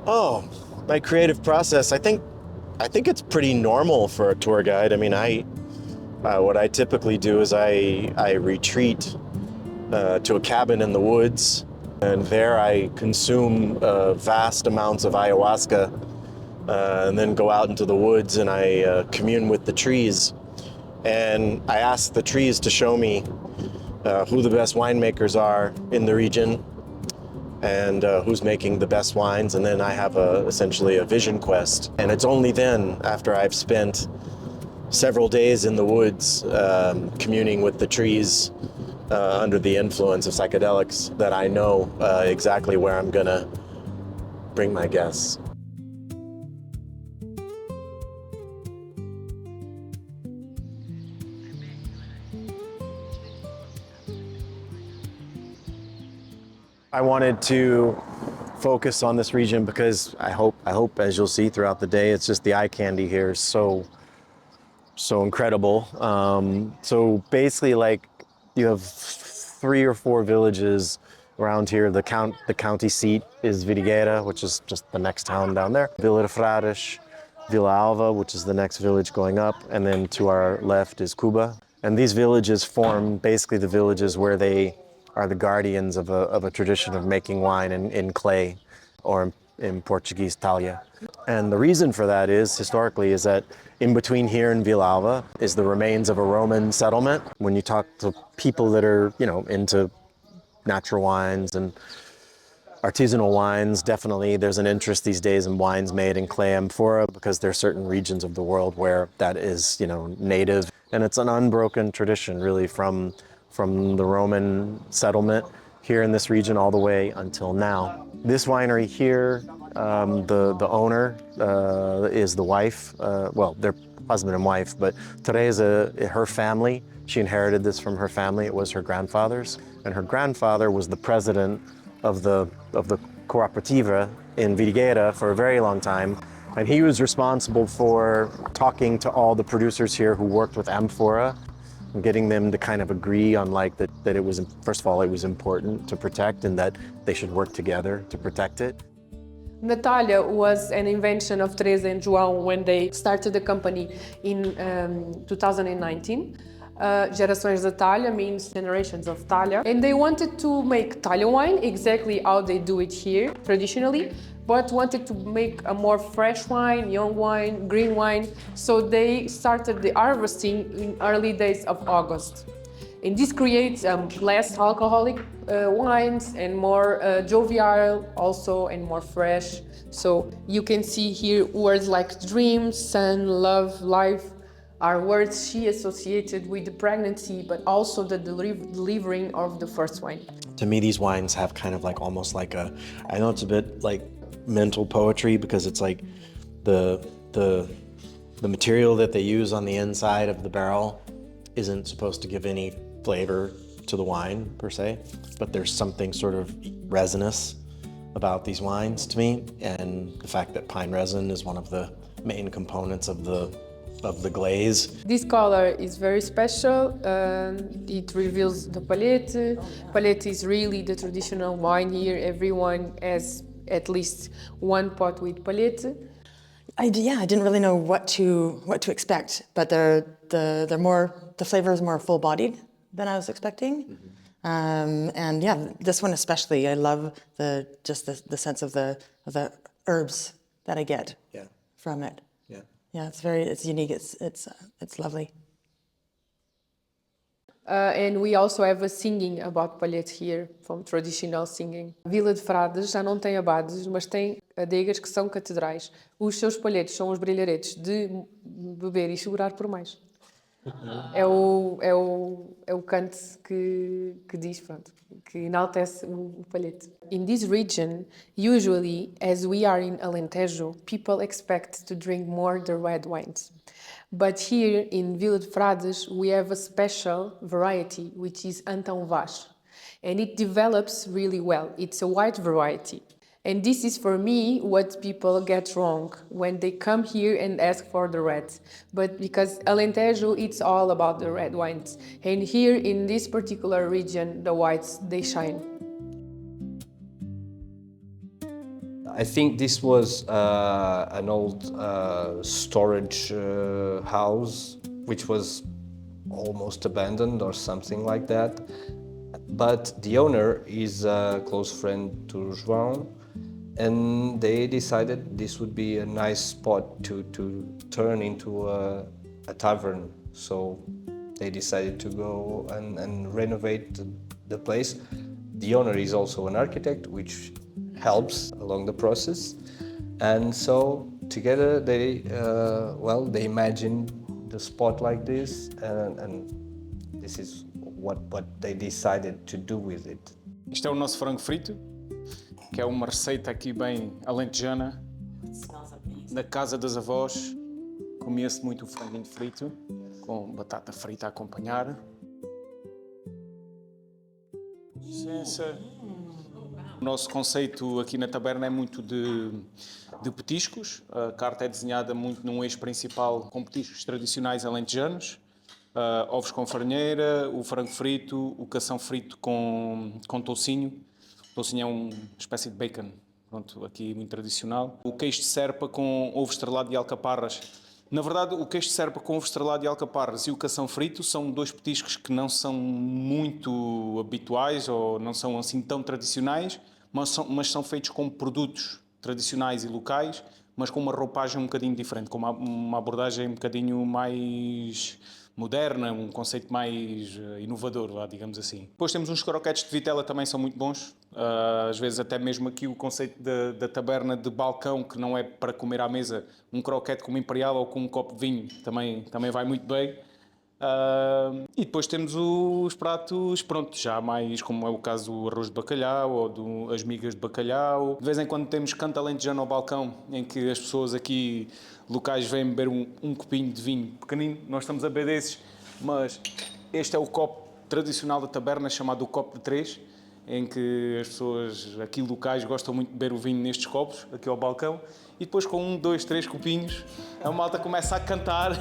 Oh, my creative process. I think it's pretty normal for a tour guide. I mean, what I typically do is I retreat to a cabin in the woods, and there I consume vast amounts of ayahuasca, and then go out into the woods and I commune with the trees. And I ask the trees to show me who the best winemakers are in the region, and who's making the best wines. And then I have essentially a vision quest. And it's only then, after I've spent several days in the woods communing with the trees under the influence of psychedelics, that I know exactly where I'm gonna bring my guests. I wanted to focus on this region because I hope, as you'll see throughout the day, it's just the eye candy here is so incredible. So basically, like, you have 3 or 4 villages around here. The county seat is Vidigueira, which is just the next town down there. Vila de Frades, Vila Alva, which is the next village going up, and then to our left is Cuba. And these villages form basically the villages where they are the guardians of a tradition of making wine in clay, or in Portuguese, talha. And the reason for that is, historically, is that in between here and Vila Alva is the remains of a Roman settlement. When you talk to people that are, into natural wines and artisanal wines, definitely there's an interest these days in wines made in clay amphora, because there are certain regions of the world where that is, native. And it's an unbroken tradition, really, from the Roman settlement here in this region all the way until now. This winery here, the owner is the wife, well, they're husband and wife, but Teresa, her family, she inherited this from her family. It was her grandfather's, and her grandfather was the president of the cooperativa in Vidigueira for a very long time. And he was responsible for talking to all the producers here who worked with amphora, and getting them to kind of agree on, like, that it was, first of all, it was important to protect, and that they should work together to protect it. Talha was an invention of Teresa and João when they started the company in 2019. Gerações da Talha means generations of Talha. And they wanted to make Talha wine exactly how they do it here traditionally, but wanted to make a more fresh wine, young wine, green wine. So they started the harvesting in early days of August. And this creates less alcoholic wines and more jovial also, and more fresh. So you can see here words like dream, sun, love, life are words she associated with the pregnancy, but also the delivering of the first wine. To me, these wines have kind of like almost like I know it's a bit like mental poetry, because it's like the material that they use on the inside of the barrel isn't supposed to give any flavor to the wine per se, but there's something sort of resinous about these wines to me, and the fact that pine resin is one of the main components of the glaze. This color is very special. It reveals the palette. Palette is really the traditional wine here. Everyone has at least one pot with palette. I didn't really know what to expect, but the flavor is more full-bodied than I was expecting. Mm-hmm. And yeah, this one especially, I love the sense of the herbs that I get from it. Yeah, it's unique. It's lovely. And we also have a singing about palhete here, from traditional singing. Vila de Frades já não tem abades, mas tem adegas que são catedrais. Os seus palhetes são os brilharetes de beber e segurar por mais. É o cante que diz, pronto, que enaltece o palhete. In this region, usually, as we are in Alentejo, people expect to drink more the red wines. But here in Vila de Frades, we have a special variety, which is Antão Vaz. And it develops really well. It's a white variety. And this is, for me, what people get wrong when they come here and ask for the red. But because Alentejo, it's all about the red wines. And here in this particular region, the whites, they shine. I think this was an old storage house, which was almost abandoned or something like that. But the owner is a close friend to João, and they decided this would be a nice spot to turn into a tavern. So they decided to go and renovate the place. The owner is also an architect, which helps along the process. And so together they imagined the spot like this, and this is what they decided to do with it. Isto é o nosso frango frito, que é uma receita aqui bem alentejana. Na casa das avós, comia-se muito o franguinho frito, com batata frita a acompanhar. Licença. O nosso conceito aqui na taberna é muito de petiscos. A carta é desenhada muito num eixo principal com petiscos tradicionais alentejanos. Ovos com farinheira, o frango frito, o cação frito com toucinho. O toucinho é uma espécie de bacon, pronto, aqui muito tradicional. O queijo de serpa com ovo estrelado e alcaparras. Na verdade, o queijo de serpa com ovo estrelado e alcaparras e o cação frito são dois petiscos que não são muito habituais ou não são assim tão tradicionais, mas são feitos com produtos tradicionais e locais, mas com uma roupagem um bocadinho diferente, com uma abordagem um bocadinho mais moderna, um conceito mais inovador, lá, digamos assim. Depois temos uns croquetes de vitela, também são muito bons. Às vezes até mesmo aqui o conceito da taberna de balcão, que não é para comer à mesa, um croquete com uma imperial ou com um copo de vinho, também vai muito bem. E depois temos os pratos, pronto, já mais como é o caso do arroz de bacalhau ou as migas de bacalhau. De vez em quando temos canto alentejano ao balcão, em que as pessoas aqui locais vêm beber um copinho de vinho pequenino. Nós estamos a beber desses, mas este é o copo tradicional da taberna, chamado o copo de 3, em que as pessoas aqui locais gostam muito de beber o vinho nestes copos, aqui ao balcão. E depois com 1, 2, 3 copinhos, a malta começa a cantar.